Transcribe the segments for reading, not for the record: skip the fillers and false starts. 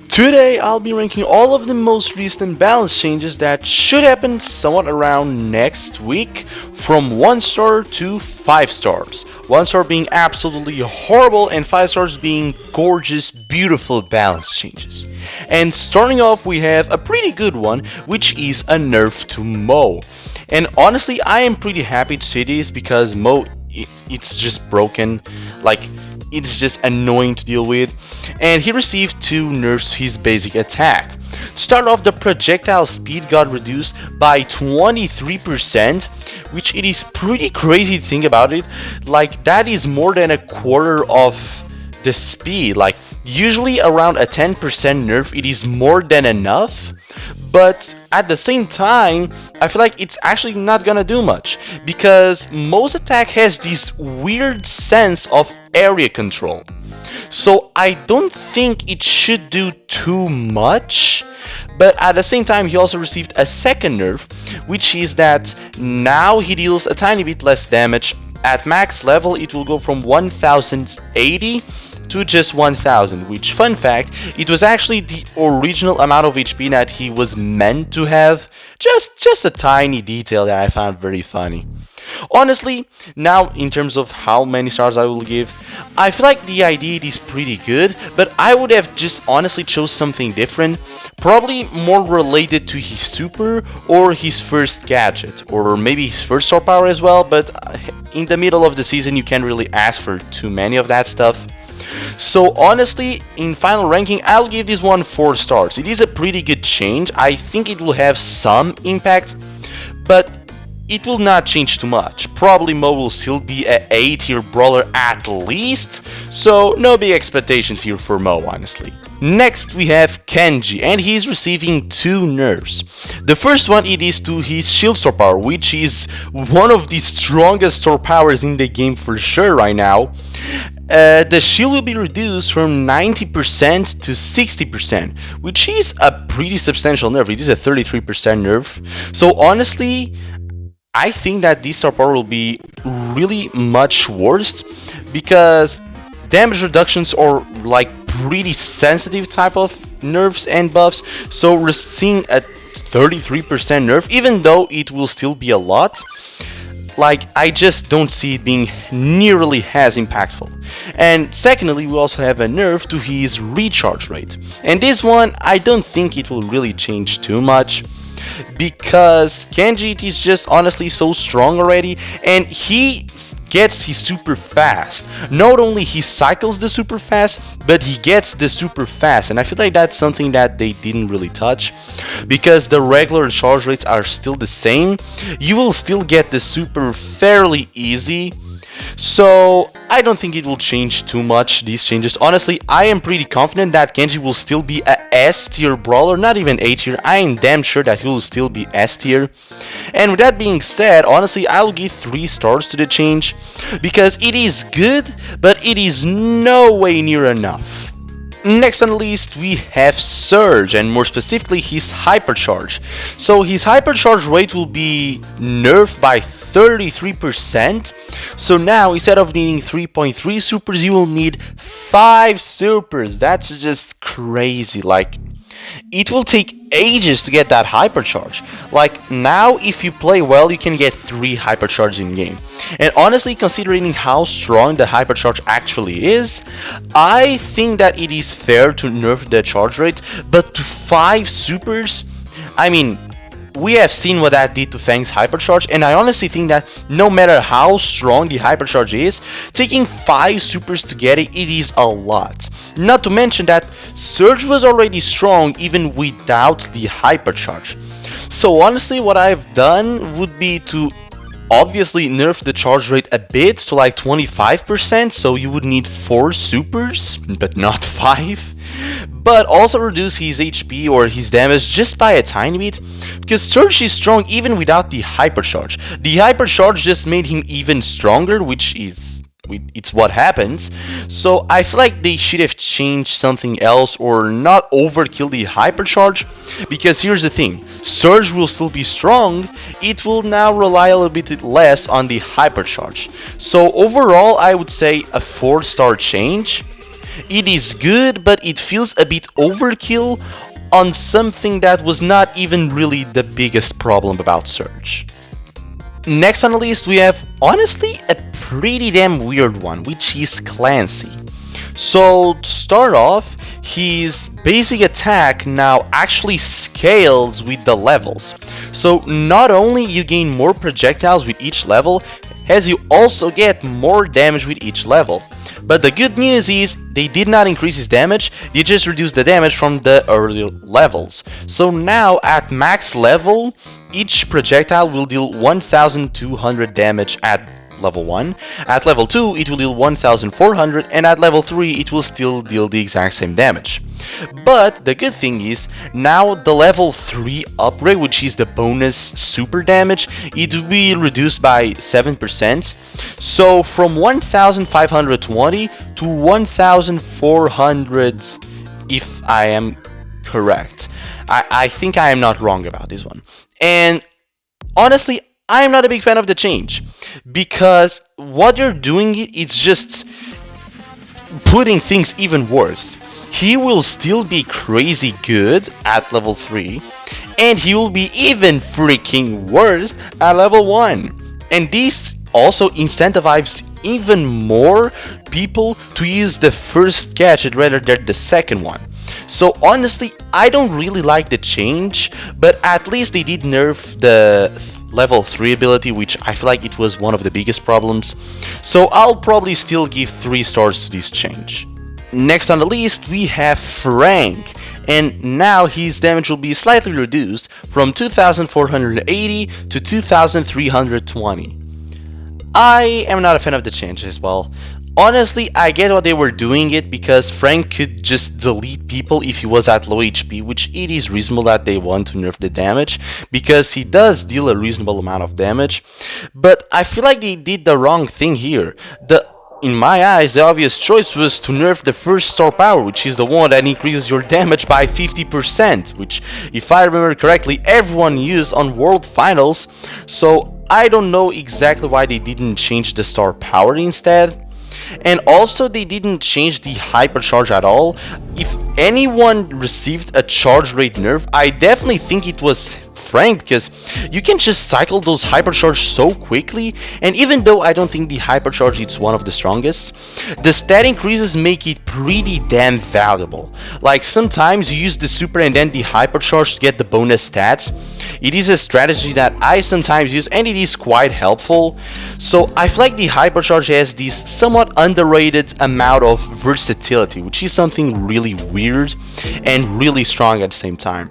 Today I'll be ranking all of the most recent balance changes that should happen somewhat around next week from 1 star to 5 stars. 1 star being absolutely horrible and 5 stars being gorgeous, beautiful balance changes. And starting off we have a pretty good one, which is a nerf to Mo. And honestly I am pretty happy to see this because Mo, it's just broken. Like, it's just annoying to deal with, and he received 2 nerfs to his basic attack. To start off, the projectile speed got reduced by 23%, which it is pretty crazy to think about it. Like, that is more than a quarter of the speed. Like, usually around a 10% nerf it is more than enough, but at the same time I feel like it's actually not gonna do much because Mo's attack has this weird sense of area control, so I don't think it should do too much. But at the same time he also received a second nerf, which is that now he deals a tiny bit less damage. At max level it will go from 1080 to just 1000, which, fun fact, it was actually the original amount of HP that he was meant to have. Just a tiny detail that I found very funny. Honestly, now in terms of how many stars I will give, I feel like the idea is pretty good, but I would have just honestly chose something different, probably more related to his super or his first gadget, or maybe his first star power as well, but in the middle of the season you can't really ask for too many of that stuff. So honestly, in final ranking, I'll give this one 4 stars. It is a pretty good change. I think it will have some impact, but it will not change too much. Probably Mo will still be a A tier brawler at least, so no big expectations here for Mo, honestly. Next we have Kenji, and he's receiving 2 nerfs. The first one it is to his shield star power, which is one of the strongest star powers in the game for sure right now. The shield will be reduced from 90% to 60%, which is a pretty substantial nerf. It is a 33% nerf. So honestly, I think that this star power will be really much worse because damage reductions are like pretty sensitive type of nerfs and buffs. So we're seeing a 33% nerf, even though it will still be a lot. Like, I just don't see it being nearly as impactful. And secondly, we also have a nerf to his recharge rate. And this one, I don't think it will really change too much, because Kenji is just honestly so strong already, and he gets his super fast. Not only he cycles the super fast, but he gets the super fast, and I feel like that's something that they didn't really touch, because the regular charge rates are still the same. You will still get the super fairly easy. So I don't think it will change too much, these changes. Honestly, I am pretty confident that Kenji will still be a S tier brawler, not even A tier. I am damn sure that he will still be S tier. And with that being said, honestly, I'll give 3 stars to the change because it is good, but it is no way near enough. Next on the list we have Surge, and more specifically his hypercharge. So his hypercharge rate will be nerfed by 33%. So now instead of needing 3.3 supers, you will need 5 supers. That's just crazy. Like, it will take ages to get that hypercharge. Like, now if you play well you can get 3 hypercharges in game. And honestly, considering how strong the hypercharge actually is, I think that it is fair to nerf the charge rate, but to 5 supers, I mean, we have seen what that did to Fang's hypercharge, and I honestly think that no matter how strong the hypercharge is, taking 5 supers to get it, it is a lot. Not to mention that Surge was already strong even without the hypercharge. So honestly, what I've done would be to obviously nerf the charge rate a bit to like 25%, so you would need 4 supers, but not 5. But also reduce his HP or his damage just by a tiny bit, because Surge is strong even without the hypercharge. The hypercharge just made him even stronger, which is it's what happens. So I feel like they should have changed something else or not overkill the hypercharge, because here's the thing, Surge will still be strong, it will now rely a little bit less on the hypercharge. So overall I would say a 4-star change. It is good, but it feels a bit overkill on something that was not even really the biggest problem about Surge. Next on the list, we have honestly a pretty damn weird one, which is Clancy. So, to start off, his basic attack now actually scales with the levels. So, not only you gain more projectiles with each level, as you also get more damage with each level. But the good news is, they did not increase his damage, they just reduced the damage from the earlier levels. So now, at max level, each projectile will deal 1200 damage at level 1, at level 2 it will deal 1400, and at level 3 it will still deal the exact same damage. But the good thing is, now the level 3 upgrade, which is the bonus super damage, it will be reduced by 7%, so from 1520 to 1400, if I am correct. I think I am not wrong about this one. And honestly, I am not a big fan of the change, because what you're doing is just putting things even worse. He will still be crazy good at level 3, and he will be even freaking worse at level 1. And this also incentivizes even more people to use the first gadget rather than the second one. So honestly, I don't really like the change, but at least they did nerf the level 3 ability, which I feel like it was one of the biggest problems. So I'll probably still give 3 stars to this change. Next on the list, we have Frank, and now his damage will be slightly reduced from 2480 to 2320. I am not a fan of the change as well. Honestly, I get why they were doing it, because Frank could just delete people if he was at low HP, which it is reasonable that they want to nerf the damage, because he does deal a reasonable amount of damage. But I feel like they did the wrong thing here. In my eyes, the obvious choice was to nerf the first star power, which is the one that increases your damage by 50%, which, if I remember correctly, everyone used on World Finals. So I don't know exactly why they didn't change the star power instead. And also, they didn't change the hypercharge at all. If anyone received a charge rate nerf, I definitely think it was Frank, because you can just cycle those hypercharge so quickly, and even though I don't think the hypercharge is one of the strongest, the stat increases make it pretty damn valuable. Like, sometimes you use the super and then the hypercharge to get the bonus stats. It is a strategy that I sometimes use, and it is quite helpful. So I feel like the hypercharge has this somewhat underrated amount of versatility, which is something really weird and really strong at the same time.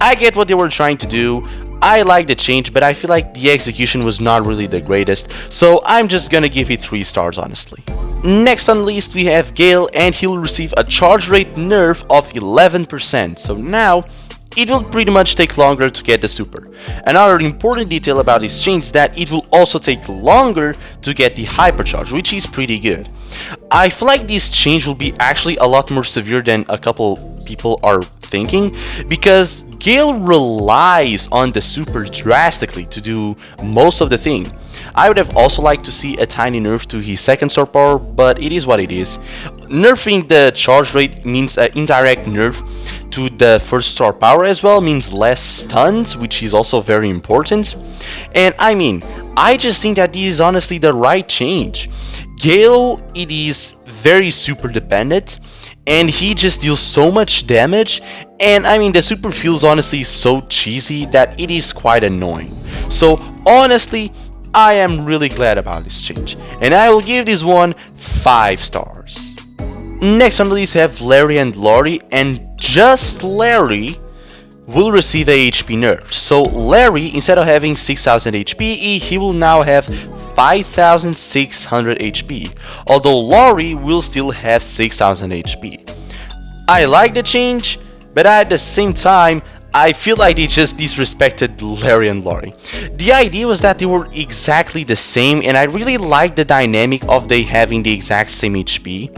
I get what they were trying to do, I like the change, but I feel like the execution was not really the greatest, so I'm just gonna give it 3 stars honestly. Next on the list we have Gale, and he'll receive a charge rate nerf of 11%, so now it will pretty much take longer to get the super. Another important detail about this change is that it will also take longer to get the hypercharge, which is pretty good. I feel like this change will be actually a lot more severe than a couple people are thinking, because Gale relies on the super drastically to do most of the thing. I would have also liked to see a tiny nerf to his second star power, but it is what it is. Nerfing the charge rate means an indirect nerf to the first star power as well, means less stuns, which is also very important. And I mean, I just think that this is honestly the right change. Gale, it is very super dependent, and he just deals so much damage, and I mean the super feels honestly so cheesy that it is quite annoying. So honestly, I am really glad about this change, and I will give this one 5 stars. Next on the list we have Larry and Lori, and just Larry will receive a HP nerf. So Larry, instead of having 6000 HP, he will now have 5600 HP, although Lori will still have 6000 HP. I like the change, but at the same time, I feel like they just disrespected Larry and Lori. The idea was that they were exactly the same, and I really like the dynamic of they having the exact same HP.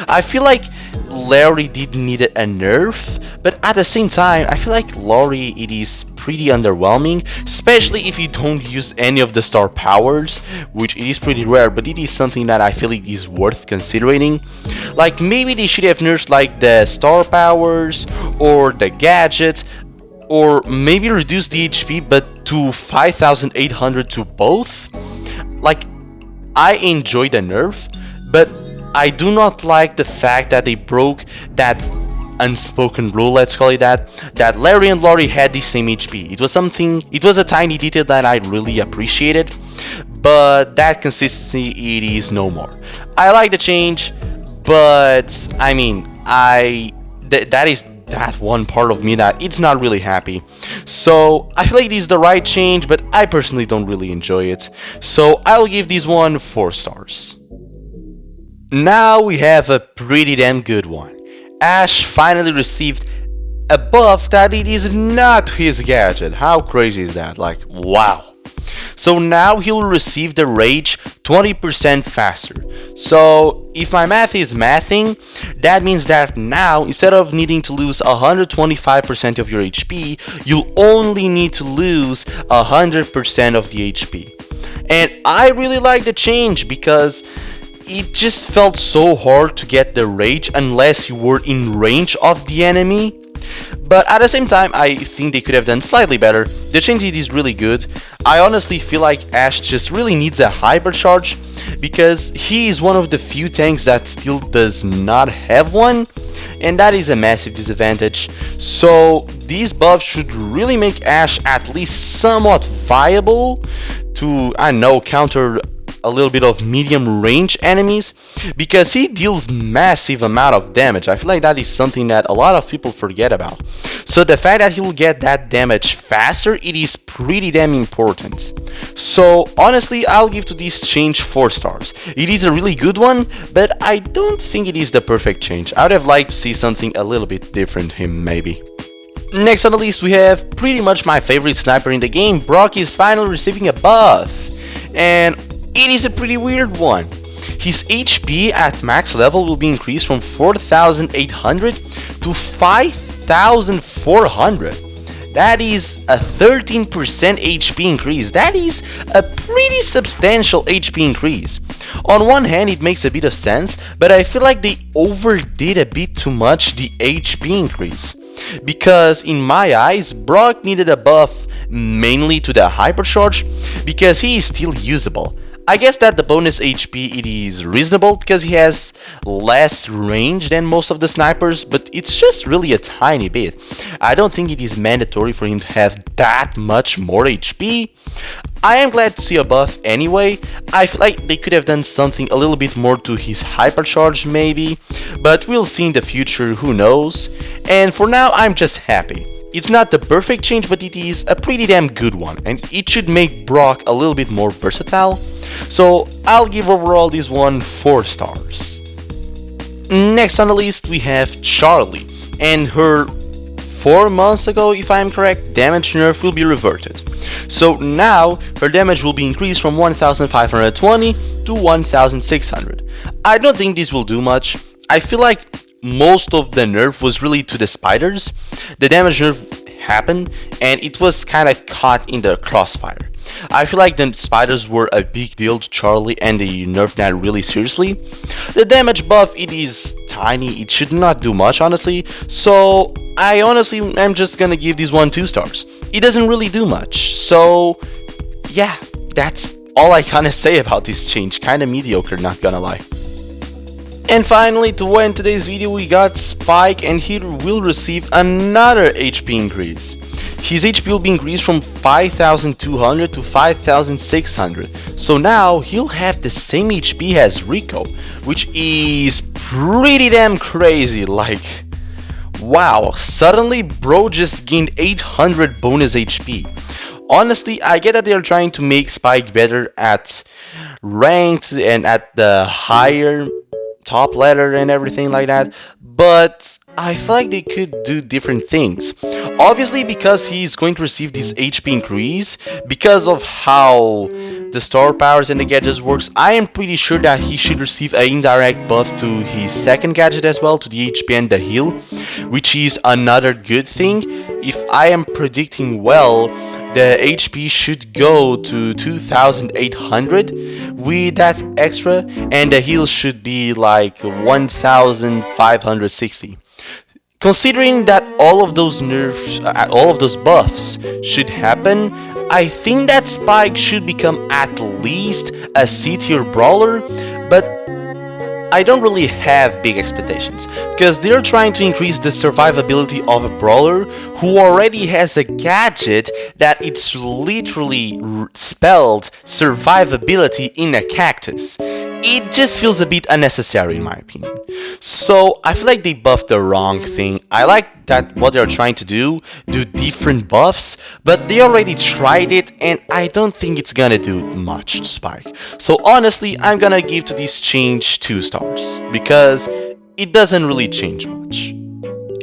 I feel like Larry did need a nerf, but at the same time, I feel like Lori, it is pretty underwhelming, especially if you don't use any of the star powers, which it is pretty rare, but it is something that I feel it is worth considering. Like, maybe they should have nerfed like the star powers or the gadgets, or maybe reduce the HP but to 5800 to both. Like, I enjoy the nerf, but I do not like the fact that they broke that unspoken rule, let's call it that Larry and Lori had the same HP. It was a tiny detail that I really appreciated, but that consistency, it is no more. I like the change, but I mean, that is that one part of me that it's not really happy. So I feel like it is the right change, but I personally don't really enjoy it. So I'll give this one 4 stars. Now we have a pretty damn good one. Ash finally received a buff that it is not his gadget. How crazy is that? Like, wow. So now he'll receive the rage 20% faster. So if my math is mathing, that means that now instead of needing to lose 125% of your HP, you'll only need to lose 100% of the HP. And I really like the change because it just felt so hard to get the rage unless you were in range of the enemy. But at the same time, I think they could have done slightly better. The change is really good. I honestly feel like Ash just really needs a hypercharge because he is one of the few tanks that still does not have one, and that is a massive disadvantage. So these buffs should really make Ash at least somewhat viable to, I don't know, counter a little bit of medium range enemies, because he deals massive amount of damage. I feel like that is something that a lot of people forget about. So the fact that he will get that damage faster, it is pretty damn important. So honestly, I'll give to this change 4 stars. It is a really good one, but I don't think it is the perfect change. I would have liked to see something a little bit different him maybe. Next on the list we have pretty much my favorite sniper in the game. Brock is finally receiving a buff, and it is a pretty weird one. His HP at max level will be increased from 4,800 to 5,400. That is a 13% HP increase. That is a pretty substantial HP increase. On one hand, it makes a bit of sense, but I feel like they overdid a bit too much the HP increase. Because in my eyes, Brock needed a buff mainly to the hypercharge because he is still usable. I guess that the bonus HP, it is reasonable because he has less range than most of the snipers, but it's just really a tiny bit. I don't think it is mandatory for him to have that much more HP. I am glad to see a buff anyway. I feel like they could have done something a little bit more to his hypercharge maybe, but we'll see in the future, who knows. And for now, I'm just happy. It's not the perfect change, but it is a pretty damn good one, and it should make Brock a little bit more versatile. So I'll give overall this one 4 stars. Next on the list we have Charlie, and her 4 months ago, if I am correct, damage nerf will be reverted. So now her damage will be increased from 1,520 to 1,600. I don't think this will do much. I feel like most of the nerf was really to the spiders. The damage nerf happened and it was kind of caught in the crossfire. I feel like the spiders were a big deal to Charlie and they nerfed that really seriously. The damage buff, it is tiny, it should not do much honestly, so I honestly am just gonna give this one 2 stars. It doesn't really do much, so yeah, that's all I kinda say about this change. Kinda mediocre, not gonna lie. And finally, to end today's video, we got Spike, and he will receive another HP increase. His HP will be increased from 5,200 to 5,600. So now he'll have the same HP as Rico, which is pretty damn crazy. Like, wow, suddenly bro just gained 800 bonus HP. Honestly, I get that they are trying to make Spike better at ranked and at the higher top ladder and everything like that, but I feel like they could do different things. Obviously, because he's going to receive this HP increase, because of how the star powers and the gadgets works, I am pretty sure that he should receive an indirect buff to his second gadget as well, to the HP and the heal, which is another good thing. If I am predicting well, the HP should go to 2800 with that extra, and the heal should be like 1560. Considering that all of those nerfs, all of those buffs should happen, I think that Spike should become at least a C tier brawler, but I don't really have big expectations, because they're trying to increase the survivability of a brawler who already has a gadget that it's literally spelled survivability in a cactus. It just feels a bit unnecessary in my opinion. So I feel like they buffed the wrong thing. I like that what they're trying to do different buffs, but they already tried it and I don't think it's gonna do much to Spike. So honestly, I'm gonna give to this change 2 stars, because it doesn't really change much.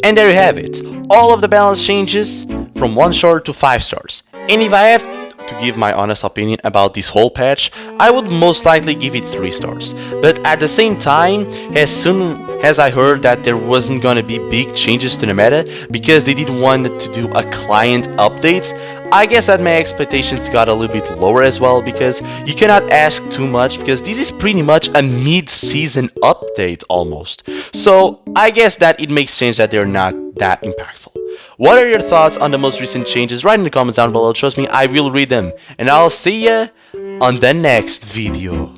And there you have it, all of the balance changes from 1 star to 5 stars. And if I have to give my honest opinion about this whole patch, I would most likely give it 3 stars. But at the same time, as soon as I heard that there wasn't gonna be big changes to the meta because they didn't want to do a client update, I guess that my expectations got a little bit lower as well, because you cannot ask too much, because this is pretty much a mid-season update almost. So I guess that it makes sense that they're not that impactful. What are your thoughts on the most recent changes? Write in the comments down below. Trust me, I will read them. And I'll see ya on the next video.